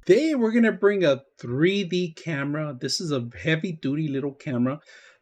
Today we're gonna bring a 3D camera. This is a heavy duty little camera,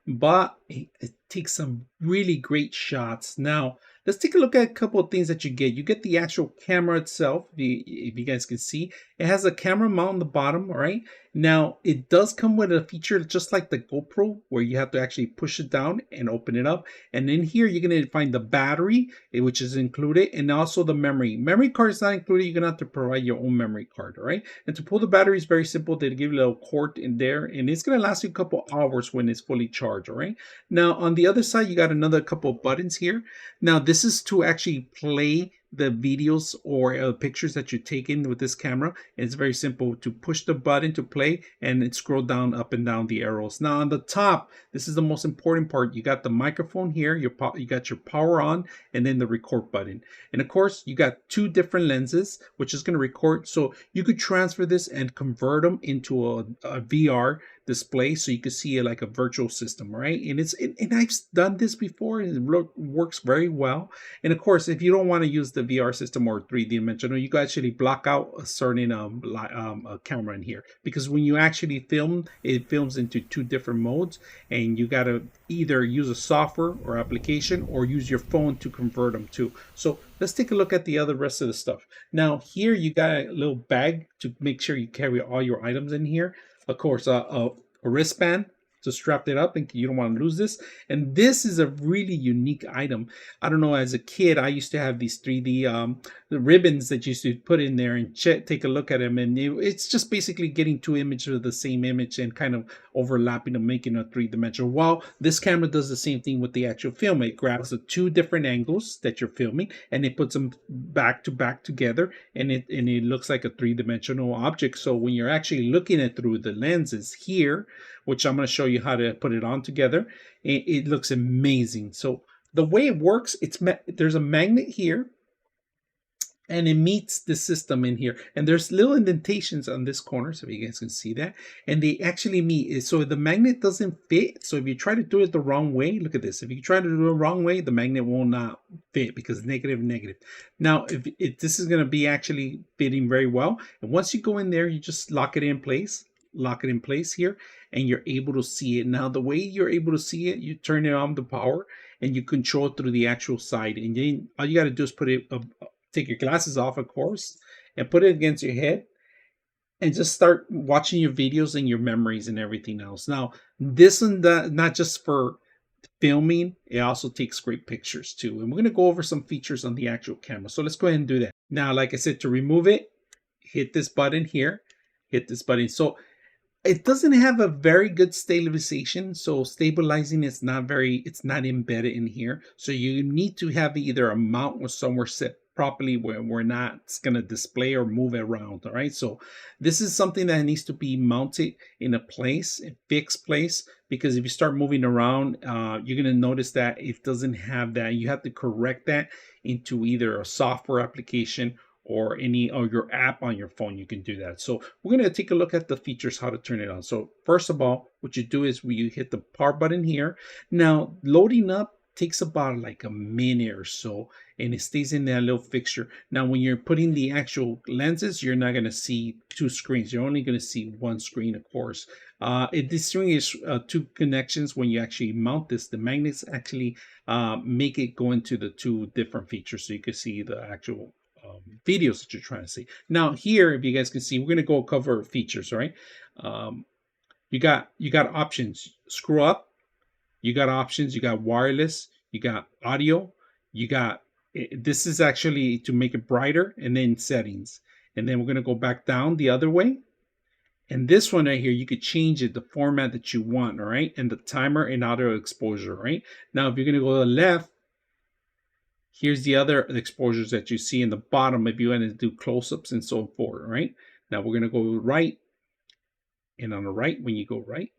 but it takes some really great shots. Now, let's take a look at a couple of things that you get. You get the actual camera itself. If you guys can see, it has a camera mount on the bottom, all right? Now, it does come with a feature just like the GoPro, where you have to actually push it down and open it up. And in here, you're gonna find the battery, which is included, and also the memory. Memory card is not included. You're gonna have to provide your own memory card, all right? And to pull the battery is very simple. They give you a little cord in there, and it's gonna last you a couple hours when it's fully charged, all right? Now, on the other side, you got another couple of buttons here. Now, this is to actually play the videos or pictures that you take in with this camera. It's very simple to push the button to play and it scroll down up and down the arrows. Now on the top, this is the most important part. You got the microphone here, you got your power on, and then the record button. And of course, you got two different lenses, which is going to record. So you could transfer this and convert them into a VR display so you can see it like a virtual system, right? And and I've done this before and it works very well. And of course, if you don't want to use the VR system or 3D dimensional, you can actually block out a certain camera in here, because when you actually film, it films into two different modes, and you got to either use a software or application or use your phone to convert them to. So let's take a look at the other rest of the stuff. Now here you got a little bag to make sure you carry all your items in here. Of course, a wristband to strap it up, and you don't want to lose this. And this is a really unique item. I don't know, as a kid, I used to have these 3D the ribbons that you used to put in there and take a look at them, and it's just basically getting two images of the same image and kind of overlapping and making a three-dimensional. Well, this camera does the same thing with the actual film. It grabs the two different angles that you're filming and it puts them back to back together, and it looks like a three-dimensional object. So when you're actually looking at through the lenses here, which I'm going to show you how to put it on together, it looks amazing. So the way it works, there's a magnet here, and it meets the system in here, and there's little indentations on this corner, so you guys can see that, and they actually meet. So the magnet doesn't fit. So if you try to do it the wrong way, look at this, if you try to do it the wrong way, the magnet will not fit because negative. Now if this is going to be actually fitting very well, and once you go in there, you just lock it in place here, and you're able to see it. Now the way you're able to see it, you turn it on the power and you control through the actual side, and then all you got to do is put it take your glasses off, of course, and put it against your head and just start watching your videos and your memories and everything else. Now, this and that, not just for filming, it also takes great pictures too. And we're going to go over some features on the actual camera. So let's go ahead and do that. Now, like I said, to remove it, hit this button here, hit this button. So it doesn't have a very good stabilization. So stabilizing is it's not embedded in here. So you need to have either a mount or somewhere set properly where we're not going to display or move around. All right, so this is something that needs to be mounted in a fixed place, because if you start moving around, you're going to notice that it doesn't have that. You have to correct that into either a software application or your app on your phone. You can do that. So we're going to take a look at the features, how to turn it on. So first of all, what you do is you hit the power button here. Now loading up takes about like a minute or so, and it stays in that little fixture. Now when you're putting the actual lenses, you're not going to see two screens. You're only going to see one screen, of course. It distinguishes two connections. When you actually mount this, the magnets actually make it go into the two different features, so you can see the actual videos that you're trying to see. Now here, if you guys can see, we're going to go cover features. All right, you got options. Screw up. You got options, you got wireless, you got audio, you got, this is actually to make it brighter, and then settings. And then we're going to go back down the other way. And this one right here, you could change it, the format that you want, all right? And the timer and auto exposure, right? Now, if you're going to go to the left, here's the other exposures that you see in the bottom if you want to do close-ups and so forth, right? Now we're going to go right, and on the right, when you go right,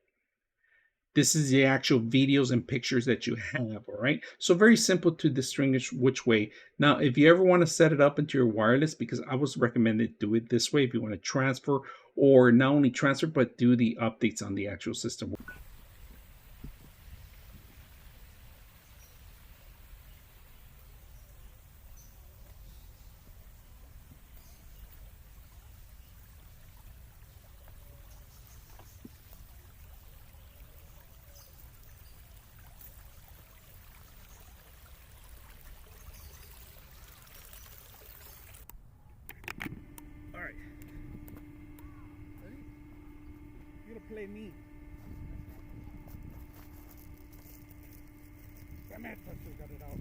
this is the actual videos and pictures that you have, all right? So very simple to distinguish which way. Now, if you ever want to set it up into your wireless, because I was recommended do it this way if you want to transfer, or not only transfer, but do the updates on the actual system. play me. Damn it, I still got it out.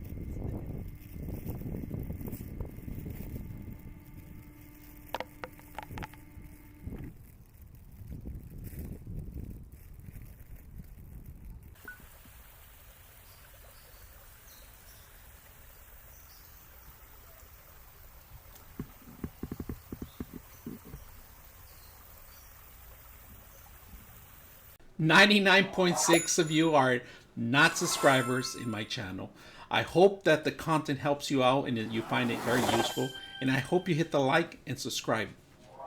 .6 of you are not subscribers in my channel. I hope that the content helps you out and that you find it very useful. And I hope you hit the like and subscribe.